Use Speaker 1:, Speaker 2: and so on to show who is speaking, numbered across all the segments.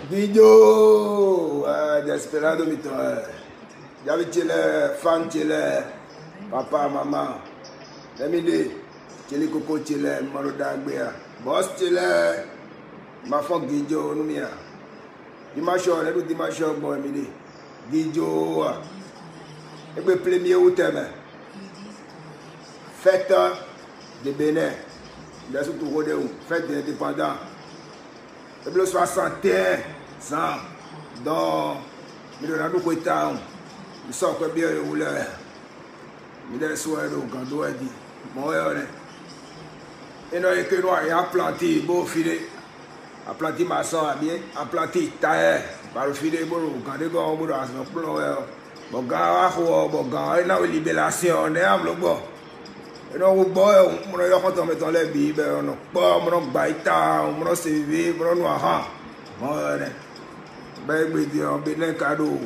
Speaker 1: Guido, Desperado mito. J'avais chile, fan chile, papa, maman. Lemide, chile coco chile, moro dagbea. Boss chile, ma fon Guido numia. Dimanche, le dimanche bon midi. Guido, et puis premier août, fête de Bénin. Il y a surtout fête de l'indépendance. Et puis le 61 ans, donc, il y a beaucoup de temps. Il sort que bien, il y a des soirées au Gando, il dit, bon, il y a planté, beau filet, a planté maçon, a planté taille, par le filet, bon, quand il y a un peu de plan, bon, quand il y a une libération, on est à bon. Et donc, on a mis les bibes, on a baïta, on a servi, on a noir. On a cadeau.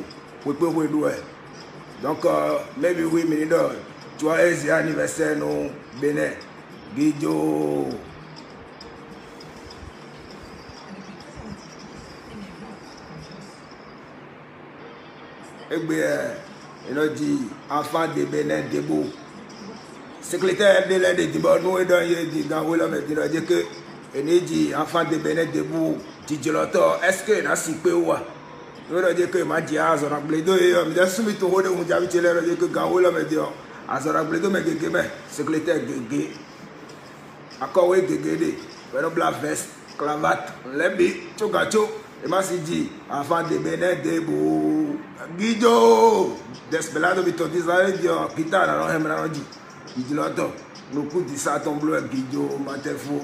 Speaker 1: Donc, maybe we may know. Joyeux anniversaire, nous, Bénin. Guido. Et bien, il a dit, enfant de Bénin, debout. Secrétaire de l'aide de nous et dans le dit que dit enfant de Bénin debout, est-ce que n'a si peu ou nous dit que ma diaz on a bledo et on a soumis tout le monde dit que Gaoula me dit azora bledo me gege secrétaire gege encore oui gege de bla veste cravate lebi chogacho et m'a dit enfant de Bénin debout Guido Desperado mito disait dit kita na no dit il dit l'autre, nous coups de ça tombe avec Guido, Matefo.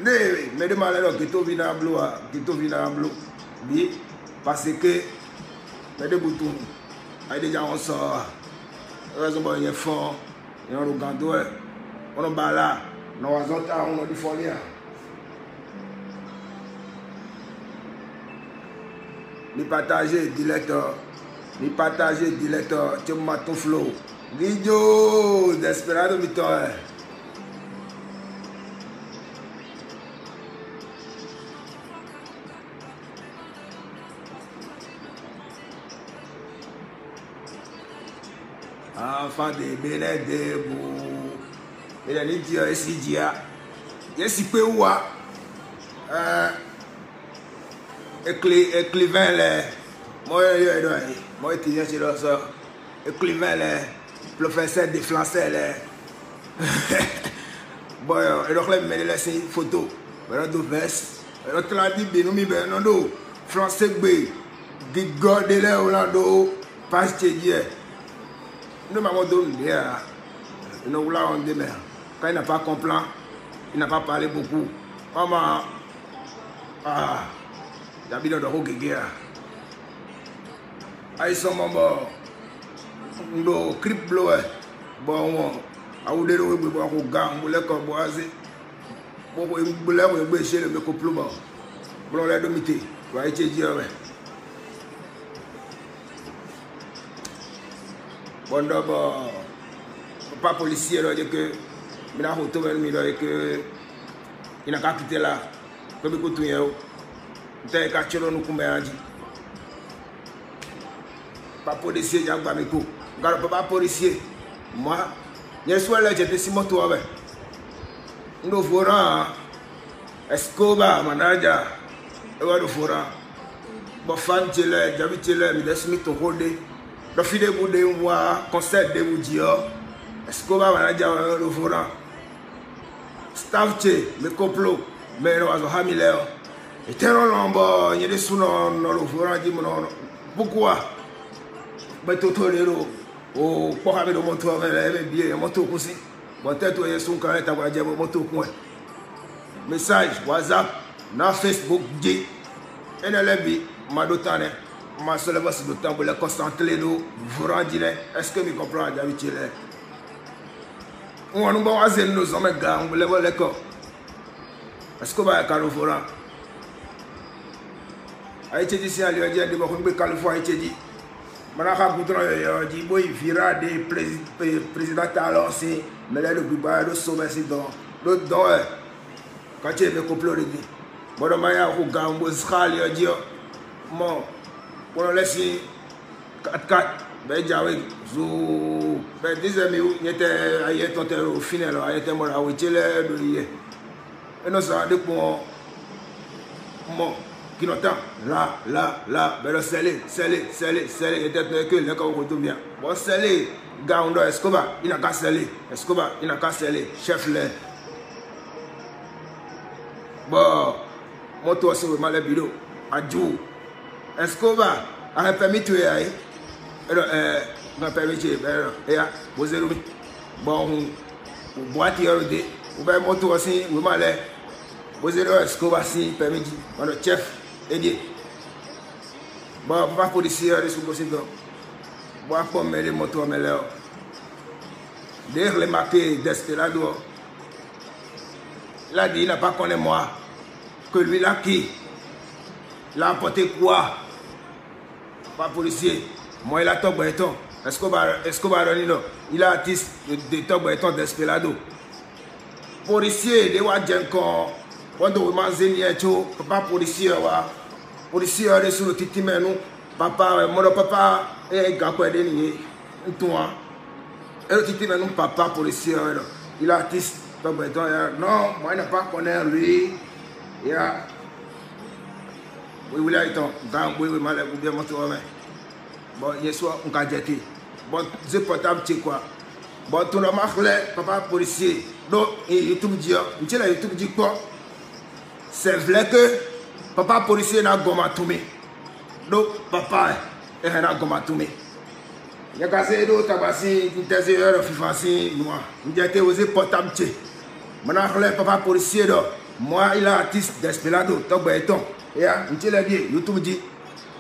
Speaker 1: Mais de malheur qui te vient à bleu, bien, parce que, mais de boutons, il déjà on sort, raison pour y fort, et on regarde, on a bala, nous on a du folie. Ni partager, dilecteur, tu m'as ton flow. Guido, Desperado mito. Enfant de Bénin debout. Il a dit ici dia. Yes il peut voir. Écrivain les. Moi étudiant chez le sort. Écrivain les. Professeur de français là. Bon, alors là me laisse une photo. Alors do veste. Alors traduit bien nous ben non français bé. Gigode là Orlando page Dieu. Nous maman donne bien. Nous là on demain. Quand il n'a pas compris, il n'a pas parlé beaucoup. Maman j'habite dans le Gégé. Ils sont maman ndo crip blower bon awude lo we bo ko gang mo le ko boazi bo ko mbule mo gbe chere me ko plumo bro le domité wa echeji owe bon d'abord pas policier là que mina hoto ben mi là que il n'a qu'à quitter là ko be ko tun yo te ka chero nu kumbe andi pas policier ya gba mi ko Garo pas policier. Moi, je suis là, j'étais si moto avec. Nous ferons Escobar, manager. Nous ferons. Bon, fan, j'habite là, mais laisse me ton rôle. Le fil de boudé, moi, concert de Boudio. Escobar, manager, nous ferons. Staff, me complot, mais nous avons hamilé. Et terre lombo, il y a des sous non, nous ferons, dis-moi, pourquoi? Mais tout le monde. Oh, pour avoir le moto avec bien, le moto aussi. Bon, tête où il y a son carré, tu vas dire le moto. Message, WhatsApp, dans Facebook, dit. Et dans le but, ma dotane, ma seule voix sur le temps pour les concentrer, nous, vous rendez, est-ce que vous comprenez d'habitude? On nous va voir nos hommes, on va les voir les corps. Est-ce que vous avez un carreau fourrant? Aïe, dit, si elle lui a dit, elle va vous Californie, elle dit. Manaka Boudron, il vira des présidents alors, mais là, le Biba, le sommet, c'est dans l'autre, quand tu es le complot, Bon, Maya, ou Gambo, Sral, Yodio, mon, pour le laisser 4-4, ben, Jawi, Zou, ben, 10 amis, il était au final, il était mort à Wichele, et nous avons dit pour mon, qui n'entend, là, ben, le scellé, il était que le corps retourne bien. Bon, scellé, Gaundo, Escobar, il n'a qu'à sceller, chef là. Bon, moi, toi, c'est vraiment le bureau. Adjou. Escobar, a permis de tuer. A permis de tuer. Vous avez dit, bon, vous boitez, vous avez moto aussi, vous m'allez. Vous avez Escobar, si, permis de mon chef, aidé. Bon, pas policier, les sous-bossés. Bon, pour mêler moto, mais là. Derrière les marqués d'Estelado. Il a dit, il n'a pas connu moi. Que lui là qui l'a emporté quoi? Pas policier. Moi il a top béton. Escobar il a artiste de top béton d'Espelado. Policier de Wadjenko. Quand on m'a dit papa policier policier est sur le titi nous. Papa mon papa est gagné de nier. Toi. Et le titi nous papa policier il a artiste. Non, moi je n'ai pas connu lui. Oui, là, il oui, mal, bien moto. Bon, il soit un gadget. Bon, c'est portable, tu quoi. Bon, tout le monde, papa policier. Donc, YouTube dit, YouTube dit quoi? C'est vrai que papa policier n'a pas tombé. Donc, papa n'a pas tombé. Il y a cassé d'autres tabassi, une thèse de fifanci, moi. Il a été osé portable. Maintenant, papa policier, moi, il est artiste d'Espelado, top béton. Et il a dit, YouTube dit,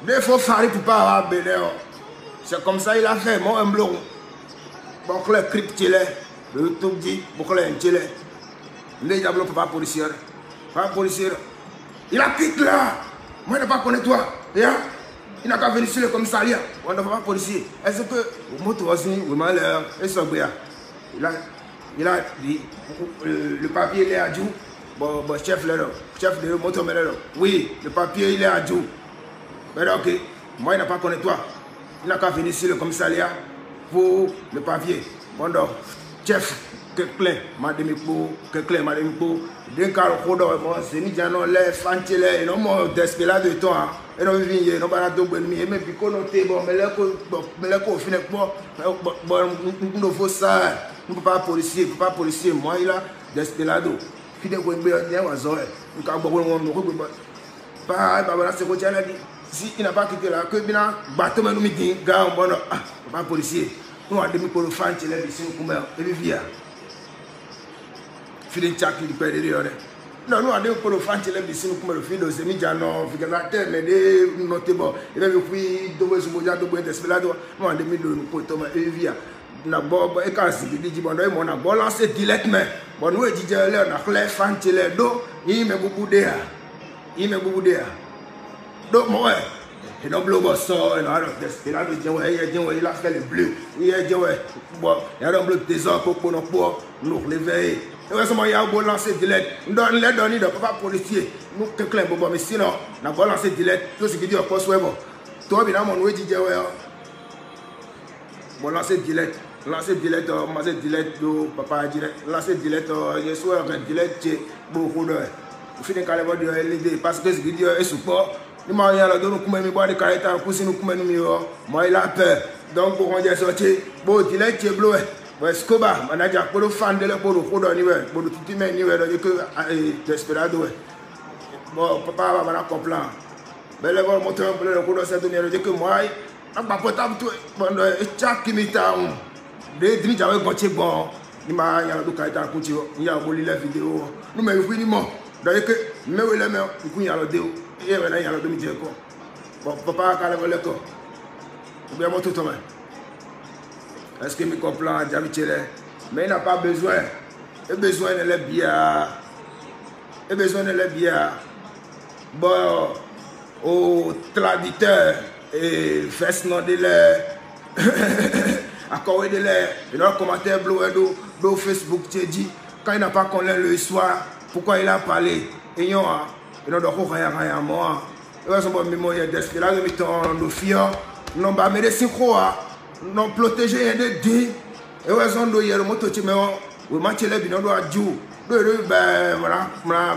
Speaker 1: il faut faire pour pas avoir béné. C'est comme ça il a fait, moi, un blond. Bon, le crypte, le YouTube dit, beaucoup de gens. Il a dit, papa policier. Papa policier, il a quitté là. Moi, je ne pas connaître toi. Il n'a qu'à venir sur le commissariat. On ne va pas policier. Est-ce que vous moto aussi, vous m'allez, il a dit, le papier il est à Djou. Bon, chef de moto, oui, le papier il est à Djou. Mais ok, moi il n'a pas connu toi. Il n'a qu'à venir sur le commissariat pour le papier. Bon donc, chef, madame Pou, d'un carreau, c'est ni déjà non les fantiers, et non mon d'espéra de toi. Et non vient, non pas de bonne et même puis qu'on note bon, mais là qu'on finit bon, nous faut ça. Nous pas policier, moi il a d'espérado. Fidèle qu'on bien oiseau. Nous quand bon pas c'est quoi dit. Si il n'a pas quitté là, que bien bateau nous dit gars bon pas policier. Nous a demi pour le fantier là ici nous comme et via. Fidèle chaki du père de non, nous avons pour le faire les bisous comme le fil de Zemidjano, Figazater, mais des notables, et même puis double Zumoja, double Despelado, nous avons mis le poteau et via. Na bob et quand c'est dit bon on a balancé directement bon nous dit là on a clair fantilé do il met beaucoup d'air donc moi et non bleu bosso et là Despelado il a fait le bleu il a dit ouais bon il y a un bleu désordre pour nous lever. Et il y a un bon lancer direct. Nous les donner de papa policier. Nous quelqu'un bon mais sinon on a bon lancer direct. Tout ce qui dit au poste web. Toi bien mon oui dit ouais. Bon lancer direct do papa direct. Lancer direct je suis un direct beaucoup de. Au fin de carrière de LED parce que ce qui dit est support. Nous m'en y a là nous comme me boire de caractère pour si nous comme nous moi il a peur. Donc pour on dit sortir bon direct bleu. Escobar, manager, pour le fan de la pour le pour le tout mais niveau de que Desperado. Bon, papa va comprendre. Mais le bon moteur pour le coup de cette donner de que moi, pas potable tout bon chaque imita de dimi j'avais gonché bon, il m'a y a le cas ta couture, il y a volé la vidéo. Nous mais finiment. Donc que mais oui le mais il y a le déo. Et maintenant il y a le demi dire quoi. Bon, papa quand le corps. Ou bien moto toi. Est-ce que me comprend mais il n'a pas besoin. Il a besoin de les biens. Bon, au traditeur et fait nom de l'air. Accordé de l'air. Et dans le commentaire bleu Facebook, tu dit quand il n'a pas connu le soir, pourquoi il a parlé. Et et non, donc, rien, moi. Et ouais, bon, mais moi, il y a des là, de temps, nos filles, non, bah, mais des synchrois, non, protéger, des dés. Et ouais, son do, il y a le moto, tu me vois, ou match, les binons, doit jouer. Ben, voilà,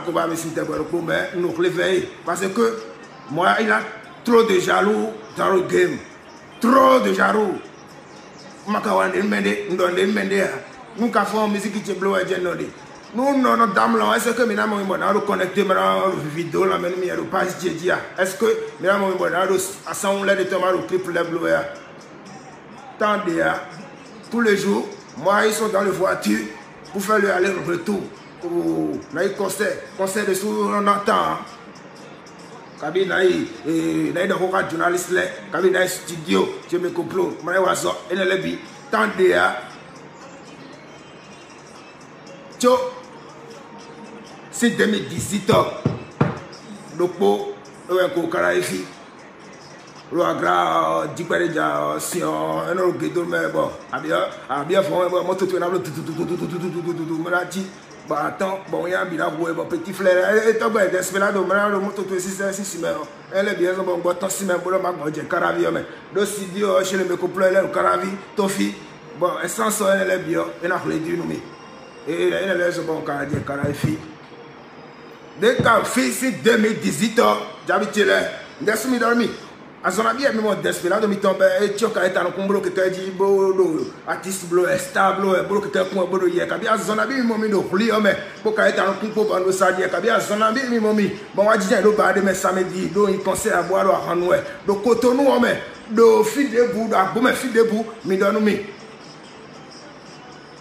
Speaker 1: on va me citer, mais nous réveiller. Parce que, moi, il a trop de jaloux dans le game. Trop de jaloux. Makawan de Mende, nous avons demandé. Nous avons fait musique qui est bleue et générale. Nous, non, dame là, est-ce que nous avons connecté la vidéo, la même page Djedia? Est-ce que nous avons assemblé de tomber au clip de bleu? Tandis, tous les jours, moi, ils sont dans la voiture pour faire le aller-retour. Pour le conseil de sous on entend. Kabi naï de journaliste là, kabi naï studio, je me comprends. Moi, je suis en train tandis, c'est 2018 le pot le Caraïfi le agra dikpereja si on eno gedo me bon abia fon mo to na lo maraji ba attends bon ya bi la bo petit frère et to ba desperado mara lo moto to 6 me elle bien so bon temps si me bo ma je Caravi me do studio chez le me couple le Caravi tofi bon essence elle est bien et na le di nous et elle est so bon Caraïfi. Dès qu'un fils 2018 j'habite là, je suis dormi. À son avis, je suis desperado, je suis tombé, et tu as été en combo que tu as dit, artiste bleu, stable, bleu, que tu as dit, à son avis, je suis mis mais pour qu'il ait en combo, pour nous saluer, à son avis, je suis mis, bon, je dis, je vais aller samedi, je vais conseiller à boire à Hanoué, de Cotonou, de fil debout, de fil debout, je donne mis.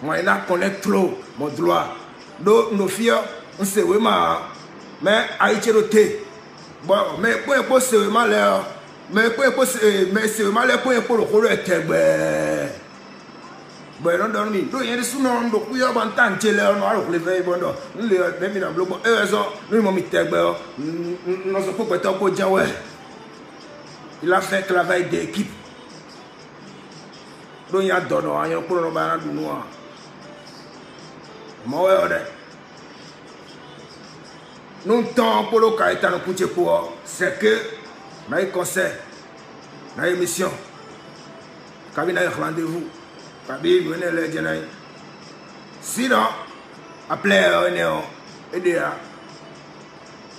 Speaker 1: Moi, je connais trop mon droit. Donc, nos filles, on sait vraiment. Mais Haïti roté. Bon, mais pour c'est vraiment là. Mais c'est vraiment là pour le rôle était bon non dormi. Donc il y a des sous-noms donc il y a un temps que là on a le lever bon donc nous les même dans bloc nous m'ont mis tête nous sommes pas tant pour dire ouais. Il a fait travail d'équipe. Donc il y a donné il y a pour nous ba na noir. Moi ouais. Nous temps pour le cas étant pour c'est que dans les concerts, dans les émissions, quand il y a un rendez-vous, quand il y a un rendez-vous, sinon, après on est aidé à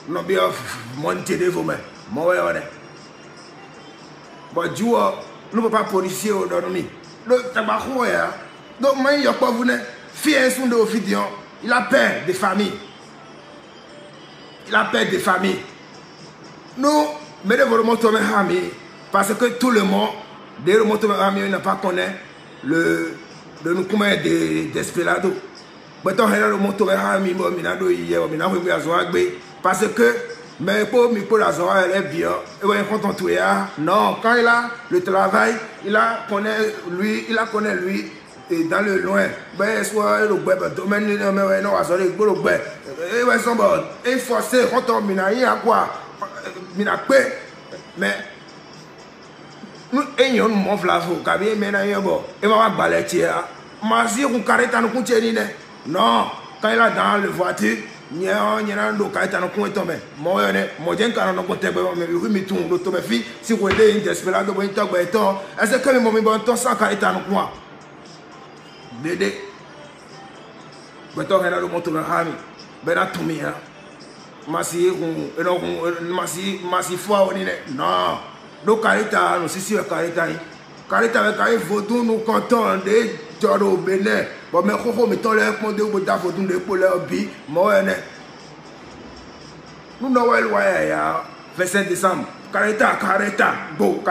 Speaker 1: nous bien monter de vous-même. Moi, bon, Dieu, nous ne pouvons pas policier au dormi. Donc, tabac, donc, moi, il n'y a pas vous, fille de Ophidion, il a peur des familles. Il a peur des familles. Nous, mais de votre moto parce que tout le monde, de le moto n'a pas connaît le nous comment d'Espelado. Mais tant le moto parce que mais pour la zone elle est bien. Et quand on trouve non, quand il a le travail, il a connaît lui et dans le loin, ben soit le domaine mais non à le et ouais son bon et forcé quand on mina y a quoi mina pe mais nous ayons mon flavo kabi mena yebo et ma baletia ma si on careta no kunteni non quand il a dans le voiture nyana ndo kaita no kunto me mo yone mo jen kana no kote be me wi mi tun do to me fi si ko de Desperado bo to gbe to est-ce que me mo mi bon to sans kaita no kwa Dede, beto hena lo moto na hami, bena tumia, masi foi oni ne, non, do karita no sisi we karita we kari votu no canton de joro Benin, bon me koko mi to le pon de bo da votu de po le obi, mo ene, nous no wel wa ya 27 décembre. Careta, bo,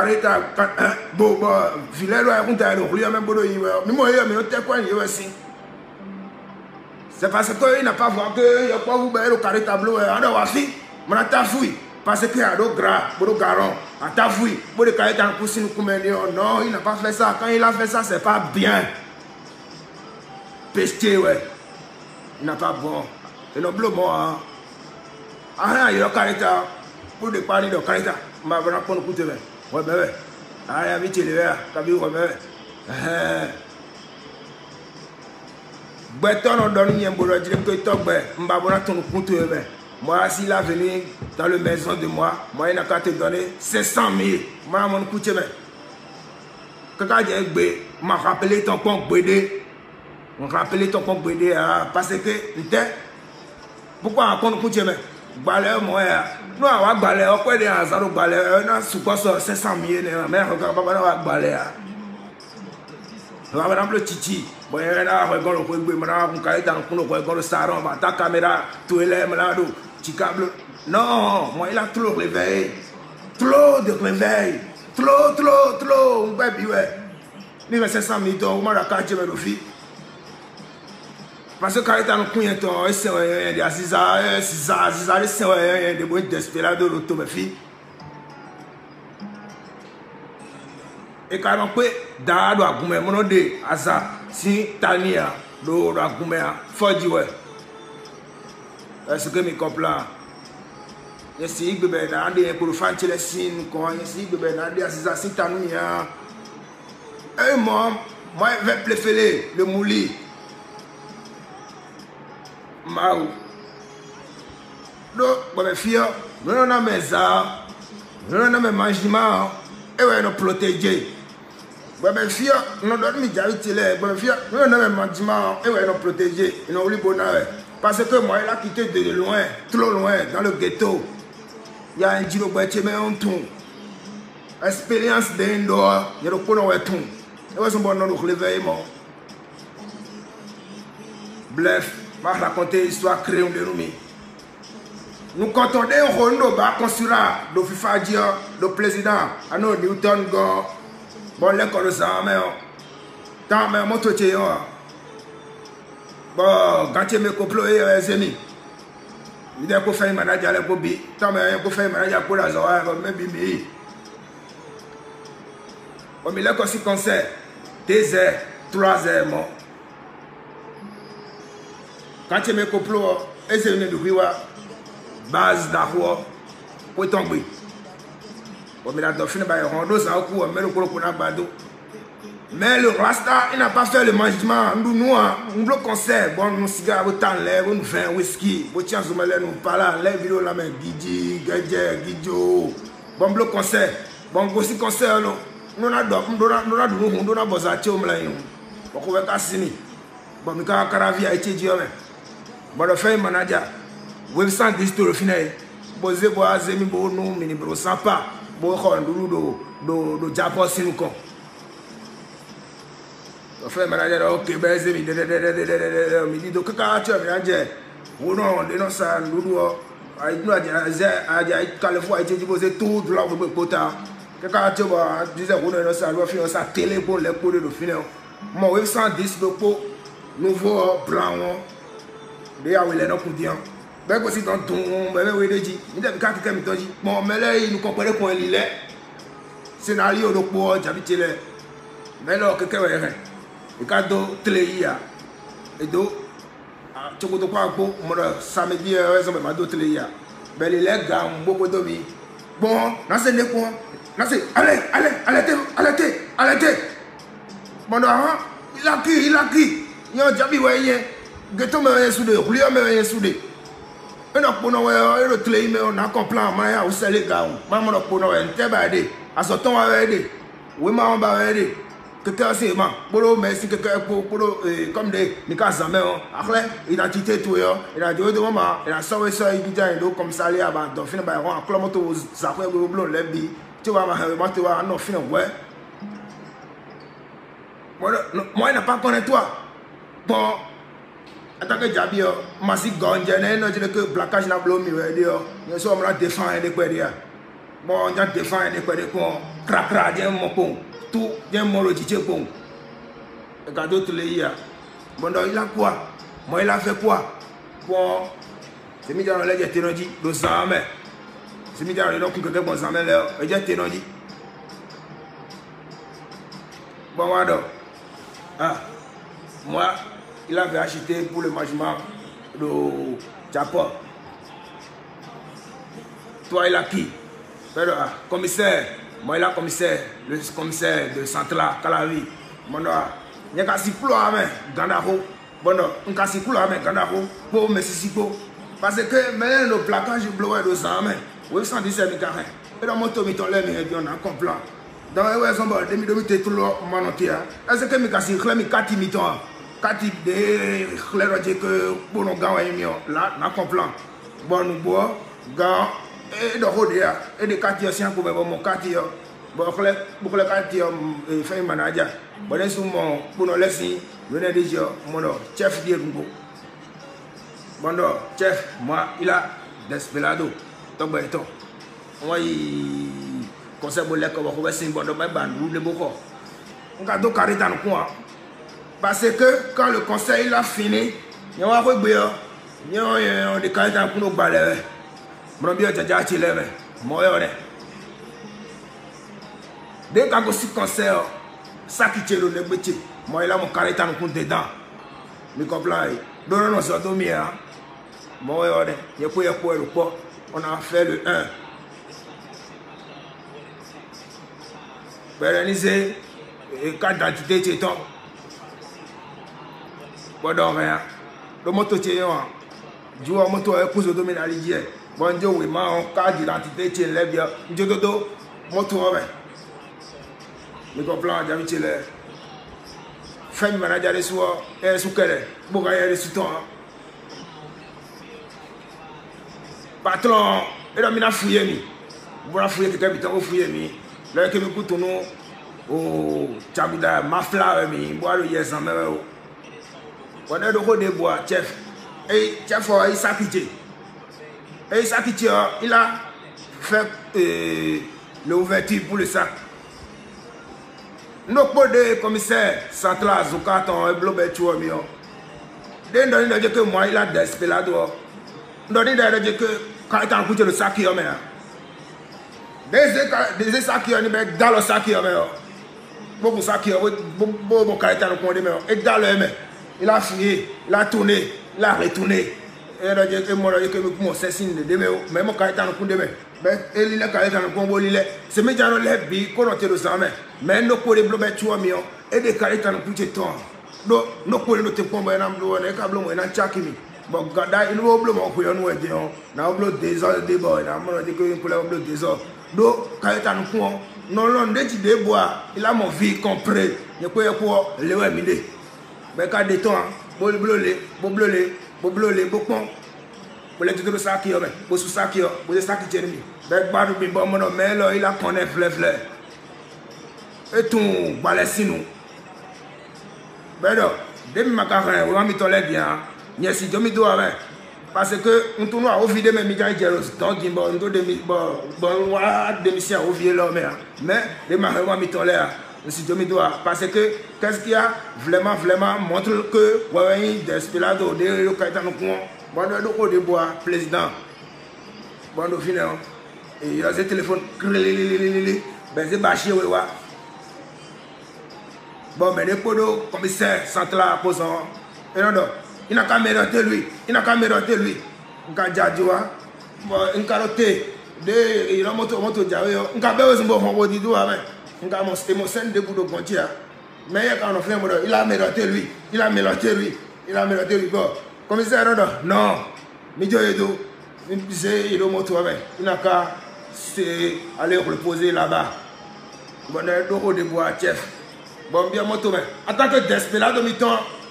Speaker 1: Vilero a compté à l'ouvrier, même bodo, mais moi, mais on t'a quoi, il aussi. C'est parce qu'il n'a pas vu que il n'y a pas vous le careta bleu, on a aussi, on a tafouille, parce qu'il y a d'autres gras, bodo garon, à tafouille, bodo careta en poussine, non, il n'a pas fait ça, quand il a fait ça, c'est pas bien. Pesté, ouais, il n'a pas bon, et non bleu, moi, ah, il y a careta, pour de parler de careta. Ma vraiment pour nous coûter ouais bébé ah vite les verts t'as vu ouais bébé beton on donne un boulot dire que toi ben m'a bon ton coûter bébé Moi, s'il a venu dans la maison de moi, il n'a qu'à te donner 500 000. Moi, mon couche, mais. Quand j'ai m'a rappelé ton compte Bédé. On rappelé ton compte Bédé parce que, pourquoi on compte couche, mais. Balai, moi, nous avons balai, on peut dire, ça nous balai, on a sous quoi 500 000, mais on va balai. On va dans le titi. Bon, il y a un regard, on le salon, ta caméra, tout est là, non, moi il a trop réveil. Trop de réveil. Trop. Baby, ouais. Il y a 500 000 $, moi la carte, je vais le faire. Parce que quand il est dans le coin, c'est des boîtes d'espérado, l'automobile. Et quand on peut, dans le gourmet, mon nom de Asa, si Tania, le gourmet, faut dire, ouais. Est-ce que mes comprends? Yesi bebe na ande pour faire les signes quoi yesi bebe na ande asisa sitania moi je vais préférer le mouli mau do bebe fio non na mesa non na me manjima e we no protéger bebe fio non do mi javitile bebe fio non na me manjima e we no protéger no oli bonawe parce que moi il a quitté de loin trop loin dans le ghetto. Il y a un giro boîtier mais on tourne. Expérience d'un dehors, il y a le point où on tourne. Et ouais, son bon nom de réveil, moi. Bref, je vais raconter l'histoire créée de nous. Nous comptons des ronds, bah, construira, le FIFA dire, le président, à nous, Newton, bon, l'école de ça, mais, tant, mais, mon tout est, bon, quand tu me complot, les amis. Il y a un faire manager à la Bobby, tant mais un faire manager pour la Zoa, même Bibi. On met là comme si concert, 2 heures, 3 heures, mon. Quand tu me complot, et c'est une de base d'arrois, pour tomber. On met la dauphine, on doit s'en couper, on met le colo pour la bado. Mais le Rasta, il n'a pas fait le management. Nous, on bloque concert. Bon, nous cigare, autant l'air, on vin, whisky. Bon, tiens, nous parlons, les vidéos là, mais Guidji, Gadje, Guidjo. Bon, bloque concert. Bon, aussi concert, nous avons bosati au mlaïon. Bon, on va casser. Bon, nous avons caravi à étudier. Bon, le fait manager. Vous savez, c'est le final. Bon, c'est bon, c'est bon, nous, mais nous ne sommes pas. Bon, on a Japon, c'est nous. On fait manager ok ben c'est mi dit donc quand tu as bien ou non non ça nous a nous a Californie été disposé tout de la quota quand tu vois disait on non ça doit faire ça télé pour les codes de final moi 810 de pot nouveau blanc de ya wele no kudian ben ko si ton ben we deji ni de ka ke mi toji bon mais là il nous comparer pour il est scénario de pot j'habite là mais là que ouais et quand Téléia et do tu peux pas pour samedi raison mais do Téléia ben les gars beaucoup domi bon là c'est ne quoi là c'est allez bon il a qui il a jabi ouais ghetto me soudé lui me soudé et donc pour nous le Téléia mais on a compris mais où c'est les gars maman pour nous intébadé à ce temps aider oui maman va aider quelqu'un c'est man pour merci quelqu'un pour comme des nika zamé après identité tout yo il a dit de maman il a sauvé ça il dit donc comme ça les avant donc fin ba on clomo to zakwe blon lebi tu vois ma tu vois non fin ouais moi il n'a pas connaît toi bon attaque jabi masi gonje non je que blacage na blow mi we dio yo so on la défendre de quoi dia bon on a défendre de quoi de quoi cra dia mon pont tout bien mon logiciel pour regarder tous les hier bon donc il a quoi moi il a fait quoi bon c'est mis dans le lait ténodi de zamé c'est mis dans le donc que bon zamé là et j'ai ténodi bon voilà moi il avait acheté pour le management de Japon toi il a qui commissaire moi il a commissaire le commissaire de Central Calavi mon il y a kasi plo ame gandako bon on kasi plo ame gandako pour Mississippi Parce que maintenant, le placage bleu de 100 mains, 817 000 carrés. Et dans mon tomi, on a un complet. Dans les raisons, demi-demi, tout le monde, est-ce que je suis clair, 4 mitons, 4 de clair, que pour nous gagner, là, on a complet. Bon, nous bois, gars, et de rodéa, et de 4 ans, pour mon 4 ans. Bon, pour les 4 ans, fait manager. Bon, pour nous laisser, venez déjà, mon chef d'Irungo. Bon, chef, moi, il a Desperado, tombe et tout. Moi, il conseille de l'école, on va essayer de mettre le beaucoup. On va donc arrêter dans le coin. Parce que quand le conseil a fini, il y a un peu il y a des carrés dans le coin. Mon bien, j'ai déjà tiré. Moi, dès qu'on a aussi conseil, ça qui tire le métier. Moi, il a mon carré dans le coin dedans. Mais comprends, donc on s'est dormi. Moi, il y a quoi le pot. On a fait le 1. Pérenniser et carte d'identité tchéton. Bon, donc, rien. Le moto tchéton. Du coup, moto est poussé au domaine à l'idée. Bon, Dieu, oui, ma carte d'identité tchéton. Bien. Dieu, dodo, moto, ouais. Mais comprends, j'avais tchéton. Femme manager de soi, elle est sous quelle? Pourquoi elle est sous toi? Patron, elle a mis la fouille. Vous la fouille, quelqu'un qui t'a fouillé. Là, que me coûte nous au Tchabouda, ma flamme, bois le yes en mer. On a le haut des bois, chef. Et chef, il s'est quitté. Et il s'est quitté, il a fait l'ouverture pour le sac. Nous avons des commissaires centrales, Zukaton et Blobet Chouamio. Dès que moi, il a Desperado. Nous avons dit que quand il a coûté le sac, il y a des sacs qui sont dans le sac. Beaucoup de sacs qui sont dans le sac. Et dans le main, il a fouillé, il a tourné, il a retourné. Et il a dit que moi, c'est signe de demain. Mais mon caractère dans le main. Il a caractère dans le main. C'est mes gens qui ont été dans le sang. Mais nous pouvons développer tout le monde. Et des caractères dans le temps. Nous pouvons nous faire un peu de câble. Bon, quand il nous oublie mon couillon, nous disons, nous oublions des heures de débat, nous oublions des heures. Donc, quand il est en coin, nous avons des bois, il a mon vie compris. Il y a quoi, les webinés. Mais quand des temps, bon blolé, beaucoup. Pour les tutos de ça qui est, pour ce ça qui est, pour les sacs qui tiennent. Mais pas de bon, mais là, il a connu fleur. Et tout, balèsino. Mais non, dès que ma carrière, on va me tolérer bien. Yes, je me dois avec. Parce que on tourne au vide mes médias jealous. Donc, on doit démissionner au vide l'homme. Mais les marins vont me tolérer. Je me dois. Parce que qu'est-ce qu'il y a vraiment montre que ouais, Desperado, des localités dans le coin. Bon, on a des bois, président. Bon, on finit. Et il a ce téléphone. Ben, c'est bâché, ouais. Bon, mais les podos, commissaire central, posant. Et non, il n'a qu'à mériter lui. Il n'a qu'à mériter lui. Il a déjà dit, il a caroté. Il a monté il a besoin de il a mon scène de bout de comptier. Mais il a mérité lui. Il a mérité lui. Il a mérité lui. Bon, commissaire, non. Il a monté il n'a qu'à aller reposer là-bas. Bon, il a de bois, chef. Bon, bien monté. En tant que Desperado,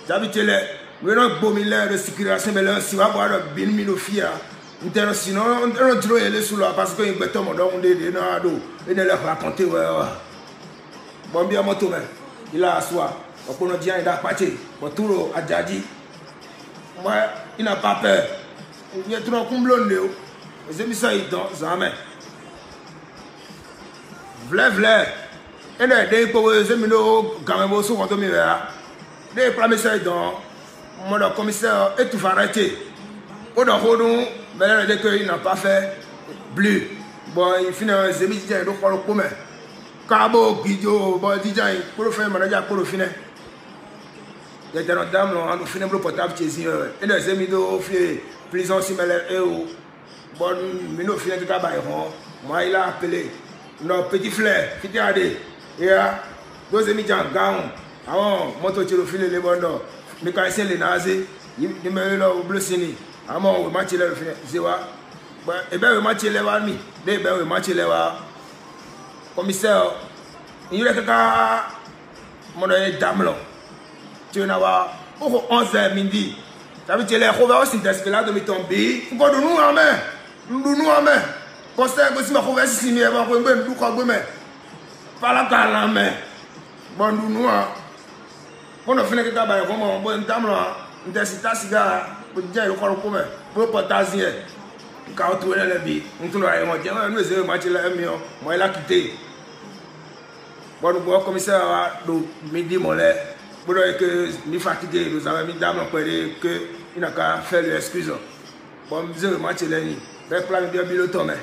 Speaker 1: j'habite là. Nous avons un bon milliard de circulation, mais là, si on va voir le bin minofia, sinon, on va aller sous là parce qu'il y a un monde on est dans l'eau. Il leur raconter, bon, bien, mon tour, il a assoit. On a dit, il a parti. Bon, tout le a déjà dit. Moi, il n'a pas peur. Il y a tout un comblon de l'eau. J'ai mis ça dans jamais. V'là. Et là, dès que j'ai mis l'eau, quand même, au quand on me verra. Dès que j'ai mis dans mon commissaire est tout arrêté. Au Rodon, mais il n'a pas fait bleu. Bon, il finit un zémidien, donc on le commet. Cabo, Guido, bon, DJ, pour le faire, manager, pour le finir. Il y a une dame, on a fini le portable chez eux. Et les zémidos, prison, si mal est où. Bon, mais nous finissons tout travail. Moi, il a appelé. Nos petits frères, qui t'ont dit, il y a deux zémidiens, gaon. Avant, moto, tu le filet, les bons. Mais quand c'est les nazis, ils me l'ont blessé. Amo we match le fine zewa. Ba ebe we match le wa mi. De ebe we match le wa. Commissaire, il y a kaka mon damlo. Tu na wa au 11h midi. Ça veut dire les rouvres aussi d'espérer de me tomber. Faut que nous en main. Nous en main. Conseil que si ma rouvre si mi va ko ngbe ndu ko gbe me. Fala ka la main. Bon nous a. Bon fine kaka ba ko mo bon damlo. Ndesita siga pour dire ko ko me. Pour potassier. Ka o to le bi. Ntu la e mo je no eze match la mi o. Mo la quitter. Bon, nous commissaire à midi mollet. Pour que nous fatigués, nous avons mis d'âme que il n'a qu'à faire l'excuse. Bon, nous avons matché l'année. Le plan de bien tomber.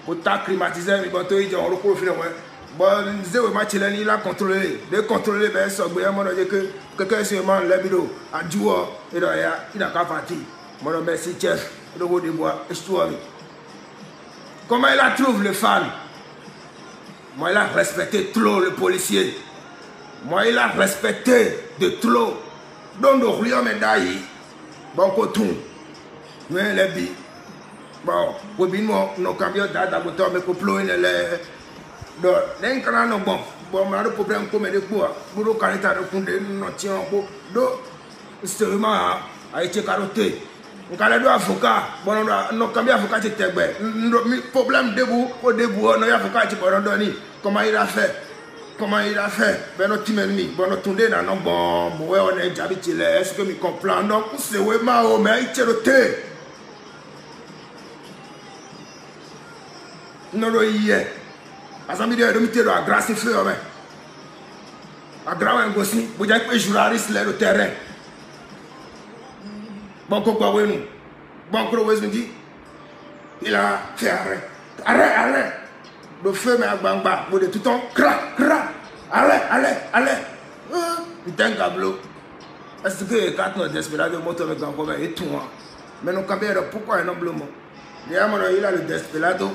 Speaker 1: Pour t'acclimatiser, mais bon, tu es en recours finalement. Bon, nous avons matché l'année, il a contrôlé. De contrôler, ben, ça, bien, mon Dieu, que quelqu'un se met le bureau à jouer et il n'a qu'à partir. Mon merci, chef, le haut des bois, et je trouve. Comment il a trouvé le fan? Moi, il a respecté trop le policier. Moi, il a respecté de trop. Donc, le roi médaille, bon, coton, nous, les billes. Bon, pour bien, nous cambions d'abord, mais pour ployer les. Donc, les canons, bon, on a des problèmes comme des bois. Pour le caractère de Koundé, nous tient un peu. Donc, c'est vraiment a été carotté. On a des avocats, bon, on a cambié avocat, c'était le problème debout, au debout, on a avocat qui peut donner. Comment il a fait? Comment il a fait? Ben, notre team ennemi, bon, notre tourné dans nos bons, on est déjà habitué, est-ce que nous comprenons? Donc, c'est vraiment, mais il tire le thé. Non, non, il y est. À ce moment-là, il y a grâce et feu, mais. À grâce et gossi, vous avez que journaliste là, le terrain. Bon, quoi, oui, nous. Bon, quoi, oui, nous dit. Il a fait arrêt. Arrêt. Le feu, mais à bamba, vous de tout le temps, crac. Allez. Putain, Gablo. Est-ce que quand nous désespérons de moto avec un problème et tout, mais nous cambions pourquoi un humblement. Il a le désespérado.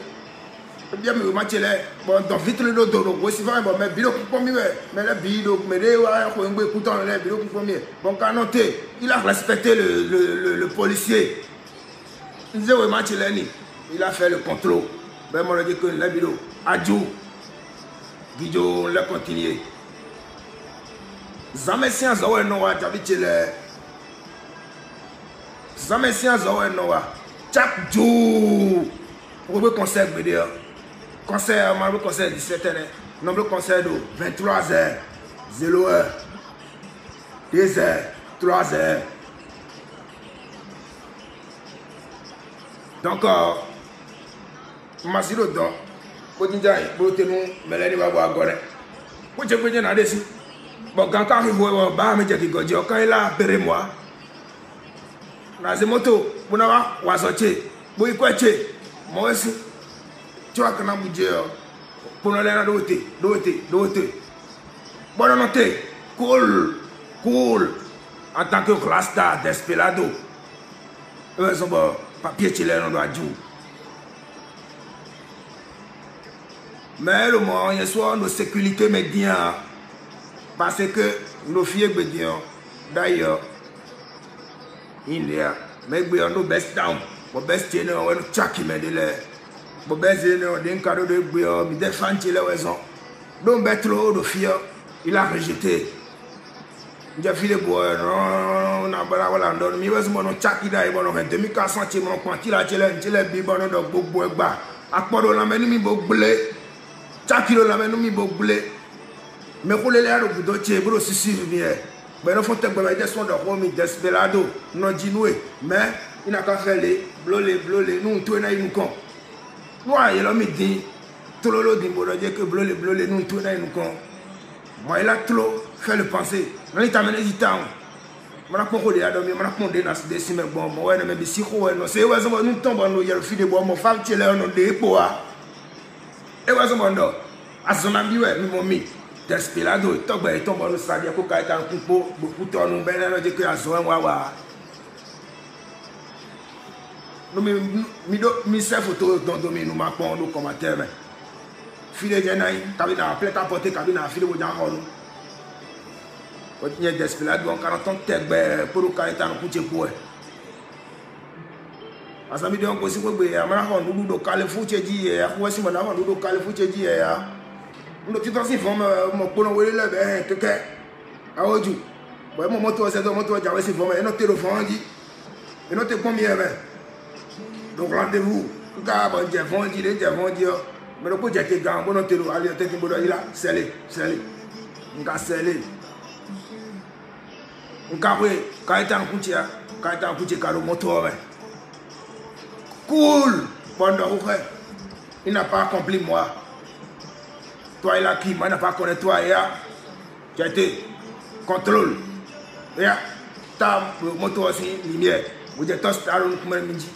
Speaker 1: Bien, mais match là, bon, dans vite le dos, aussi va, bon, mais bilo pour mieux, mais le bilo, mais les écoutant le bilo pour mieux. Bon, quand noté, il a respecté le policier. Il disait, oui, match là, il a fait le contrôle. Ben, moi, je dis que le bilo, adjou, Guido, on l'a continué. Jamais si un zoé noa, j'habite le. Jamais si un zoé noa, chaque jour, pour le concert, vidéo. Concert, le concert 17h, nombre de concert de 23h, 0h, 2h, 3h. Donc, je suis là, je suis là, je suis là, je suis là, je suis là, je suis là. Bon, quand je suis là, je suis là, je suis là, quand il a appelé moi, je suis là, je suis là, moi aussi. Tu vois que nous avons pour nous aller d'autres. Bon, noté, cool, en tant que classe d'Espelado. Ils ont papier qui est dans le jour. Mais le moyen soit nos sécurités médias, parce que nos filles médias, d'ailleurs, India, mais nos best down, nos best channel, nos chaki médias. Bon, ben, c'est un cadeau de bouillon, mais des fans qui l'ont raison. Donc, trop de filles, il a rejeté. J'ai fait les bois, non, voilà, non, mais ouais, mon tchaki là, bon, 2400, mon quanti là, j'ai les bibons, donc, beaucoup, bah, à quoi on l'amène, mi blé, tchaki l'amène, mi blé, mais pour les l'air, au bout de bro, si, bien, mais non, faut te faire des sons de Romy, Desperado, non, dinoué, mais il n'a qu'à faire les, blolé, nous, tout est là, il nous compte. Moi, il a mis dit, tout le monde dit que bleu, nous tout là, nous con. Moi, il a trop fait le penser. On est amené du temps. On a pas de dormir, on a pas de nas de mais bon, moi, on a même si quoi, non, c'est ouais, nous tombons, nous y a le fil de bois, mon femme, tu es là, on a des poids. Et ouais, mon dos. À son ami, ouais, nous mis. Despelado, tombe, nous savons qu'on a un coup, beaucoup de temps, nous, ben, on dit que à son wawa. Nous mis ces photos dans le nous marquons nos commentaires. File de Jenaï, cabine à plein capoté, cabine à file au Janron. Quand il y a des Despelado, on a tant de tête pour le caractère de coucher pour eux. Asami de on kosi ko gbe ya mara ho nudu do kale fuche ji ya ko si mana ho nudu kale fuche ji ya ndo ti to si fo mo pono wele le be keke awoju bo mo moto se do moto ja we si fo me no te do fo anji e no te pon mi e be donc rendez-vous ka bon je fo anji le je fo anji o me ro ko je ke gan bo no te do ali te tin bo do ila sele nga sele nga we ka eta nkuche ka ro moto be cool pendant il n'a pas accompli moi. Toi il a qui moi n'a pas connu toi et tu as été contrôle et ta moto aussi lumière vous êtes tous à l'eau comme midi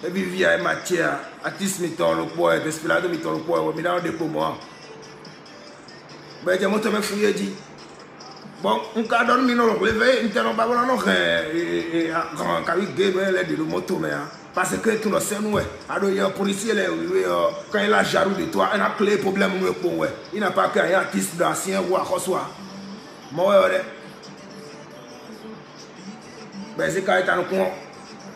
Speaker 1: et puis via matière artiste miton le poids despilado miton le poids mais dans des pour moi ben j'ai moto me fouillé dit bon on cas donne mi non le lever interrompre pas non et quand il game les de moto mais parce que tout le monde alors il y a un policier là quand il a jarou de toi il a clé problème pour ouais il n'a pas qu'un artiste d'ancien roi reçoit moi ben c'est quand il est dans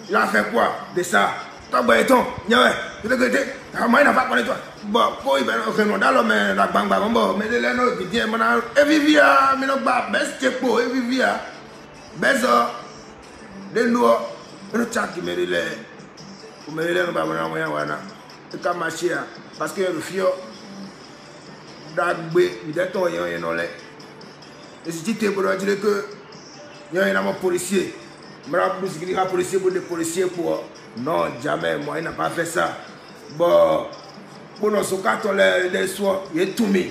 Speaker 1: il a fait quoi de ça toi béton ouais tu regrettes moi il n'a pas connu toi bon quoi il va nous dans le la bang bang bon mais les non qui dit maintenant et vivia mais non pas best pour et vivia beso de nous le chat qui me les mais les non pas vraiment wana et comme machia parce que le fio d'agbe il est ton yon non les et si tu te pour dire que il y a un policier il y a un policier pour des policiers pour non jamais moi il n'a pas fait ça bon pour nos socatos les soirs il est tout mis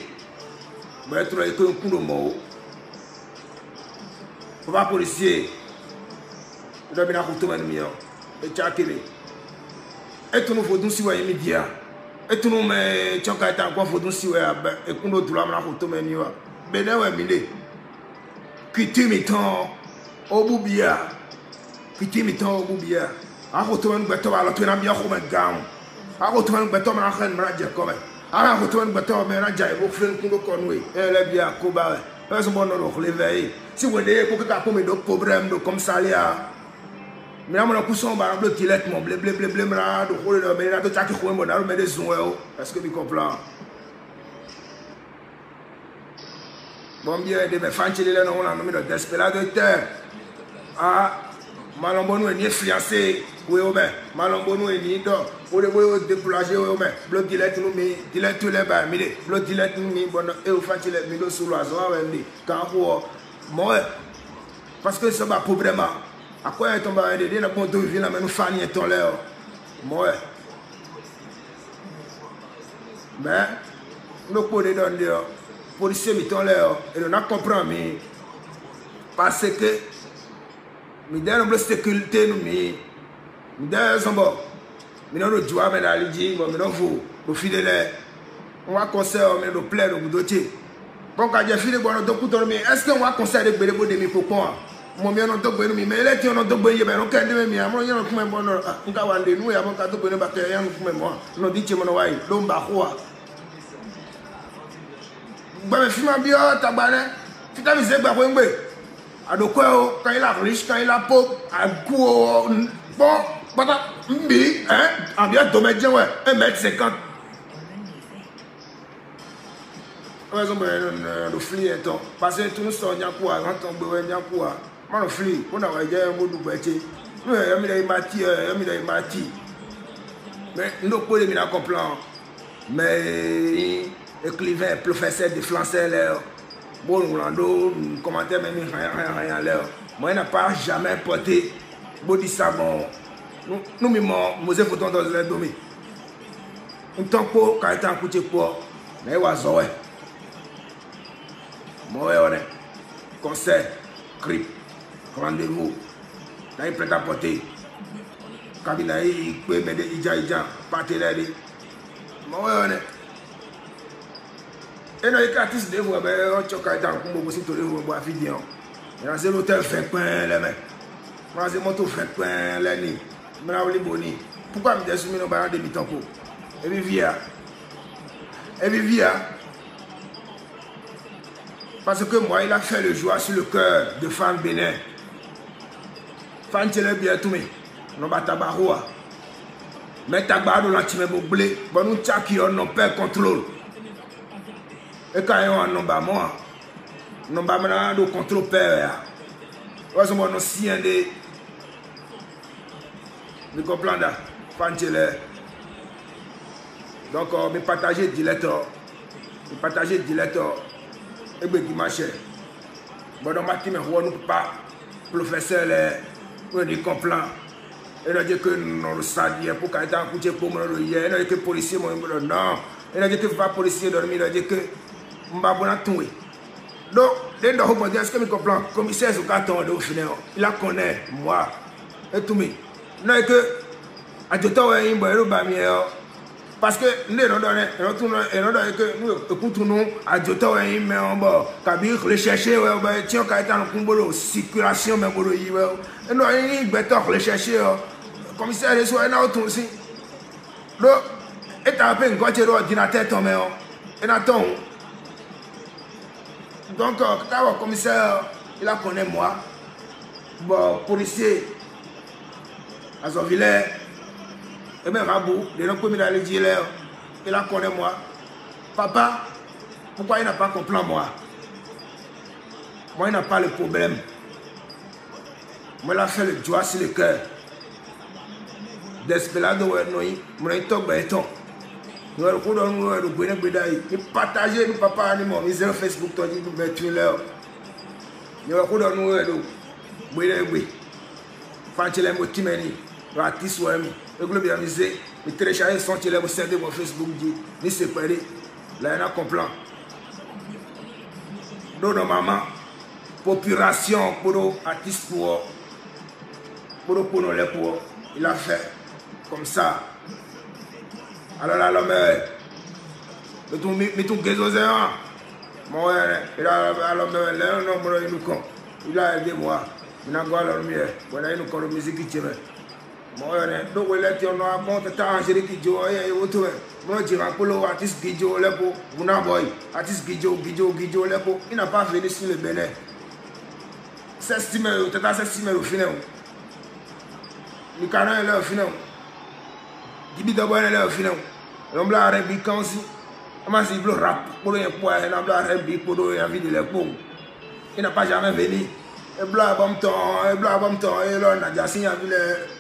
Speaker 1: mais tu as un coup de mot faut pas policier il doit bien avoir tout le monde et tu as quitté et tout nous faut nous suivre immédiat et tout nous mais tu as été encore faut nous suivre et qu'on doit tout là maintenant faut tout le monde ben ouais mille qui tu m'étends au boubia qui tu m'étends au boubia à retourner beto à l'autre n'abia comme gam à retourner beto mais à rien manager comme à retourner beto mais manager il faut faire qu'on connoue elle est bien coba parce que bon on lever si vous voulez pour que tu aies des problèmes comme ça là mais on a poussé on va bloquer directement blé là de rouler mais là tu as qui quoi on a remis des sons est-ce que tu comprends bon bien de mes fans là on a nommé le Desperado terre ah Malombonou est ni fiancé, oui, mais Malombonou est ni d'or. Pour les voyous déplacer, oui, mais bloc dilette nous, mais dilette tous les bas, mais bloc dilette nous, bon, et au fait, il est mis sous l'oiseau, mais quand moi, parce que c'est pas problème. À quoi est tombé à aider, la bonne vie, la même famille est en l'air. Moi, mais nous pouvons donner, policier est en l'air, et on a compris, mais parce que mi dɛ no sécurité no mi dɛ sombo mi no joa me na liji bo mi no fo o fidèle on va conseil me no plaire o dotier bon ka je file bo no dokuto mi est-ce que on va conseil de gbere bo de mi popon mo mi no dogbe no mi mais ele ti on dogbe ye be no ka de mi amro yan kuma bo no nka wande nu ya mo ka dogbe no ba ke yan kuma mo no di che mo no wai lo mba khoa ba me fima bi o tagbare ti ta mi se gba ko ngbe adoko quand il a riche quand il a pauvre à go bon pata mbi hein en bien domédien ouais 1m50 ouais so ben le fli eto parce que tout nous so nya ko a ran ton gbe nya ko a ma no fli ko na wa je mo du gbeche no e mi dai mati mais no ko le mi na comprendre mais écrivain professeur de français là bon, Rolando, commentaire même rien là. Moi, il n'a pas jamais porté body savon. Nous, Mosé Photon dans le domaine. Un temps pour, quand il est en couché pour, mais il va zoé. Moi, on est concert, crip, rendez-vous. Là, il prête à porter. Kabila, il peut m'aider, Ija, partenaire. Moi, on est. Et nous, les artistes de vous, on choque dans le combo aussi, tous les jours, on boit vidéo. Et dans l'hôtel, fait pain, les mecs. Dans le moto, fait pain, les nids. Dans le boni. Pourquoi me dire que nous avons des mitons pour? Et Vivia. Parce que moi, il a fait le joie sur le cœur de Fan Bénin. Fan, tu l'as bien tout mis. non batabahoa. Mais tabado la time boblé, bon nous tchaki on non perd contrôle. Et quand on non ba moi, non ba mana do contrôle perd. Ouais, on non sien de vous comprenez là, Pantele. Donc me partager dilecteur, me partager dilecteur et be dimanche. Bon dans ma team on nous pas professeur les on dit comprend. Et là dit que non le sadier pour quand on coucher pour moi le hier, et que policier moi non. Et là dit que pas policier dormir, là dit que mba bona toué. Donc dès dans on dit est-ce que me comprend commissaire au carton de au final, il la connaît moi et tout me. Non et que à tout temps il boire ba mi parce que nous non donné et non donné que nous écoute nous à tout temps il mais on ba kabi rechercher ouais ba tiens quand on kumbolo circulation mais bolo yi ouais et non il better rechercher commissaire les soins na autour aussi donc et t'as peine quand tu ordinateur ton mais et attends donc quand le commissaire il a connaît moi bon policier à Zovillers et bien Rabou les gens comme il a dit là il a connaît moi papa pourquoi il n'a pas compris moi il n'a pas le problème moi il a fait le joie sur le cœur Desperado ouais non moi il tombe béton nous le coup nous le bonnet bédaï il partager nous papa ni mon zéro Facebook toi dit nous mettre là nous le coup nous le bonnet oui Pantele motimeni artiste ouais le globe bien misé et télécharger son téléphone sur mon Facebook dit ni séparé là il a comprend donc normalement population pour artiste pour nous pour il a fait comme ça alors là l'homme mais tout gazosé moi il a l'homme là non il nous con il a aidé moi il a quoi la lumière voilà il nous con la musique qui tient moi donc il est on a monté tant Angélique qui joue et autre moi je vais pour l'artiste qui joue là pour mon boy artiste qui joue là pour il n'a pas venu sur le Bénin c'est estimé au final le canal est au final Gibi d'abord est au final l'homme là a dit quand aussi comment c'est le rap pour le poids et l'homme là a dit pour le envie de l'époque il n'a pas jamais venu et blanc bon temps et là on a déjà signé avec le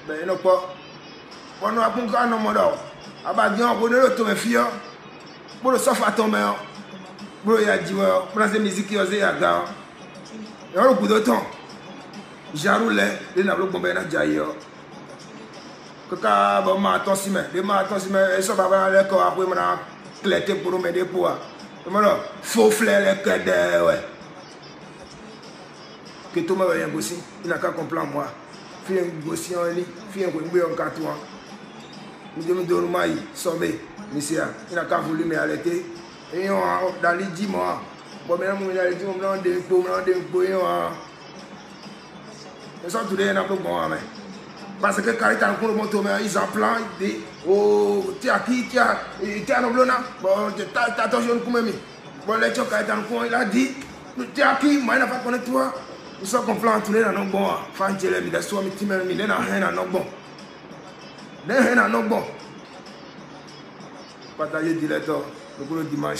Speaker 1: ben non pas on a pour quand non modo abadion pour le tomber fille pour le sofa tomber pour il a dit pour la musique qui osé à gars et on a beaucoup de temps jaroule les n'a pas bomber na jayo que quand bon ma attention mais ça va aller encore après on a clété pour m'aider pour moi faux flair les cadets ouais que tout le monde a gossi, il n'a qu'à comprendre moi. Fille un gossi en lit, fille un gossi en carton. Nous devons donner maï, sommet, monsieur. Il n'a qu'à voulu m'arrêter. Et dans les 10 mois, bon, maintenant, il a dit, on a des impôts, mais ça, tout le monde a pas bon, parce que quand il a encore le moto, ils en plan, ils disent, oh, tu as qui, tu as un blona, bon, tu as attention comme moi. Bon, les gens, quand il a encore, il a dit, tu as qui, moi, il n'a pas connu toi. Nous sommes complètement tournés dans nos bons. Pantele, mais d'ailleurs, mes timers, mais dans nos bons. Dans nos bons. Partager dilecteur, le dimanche.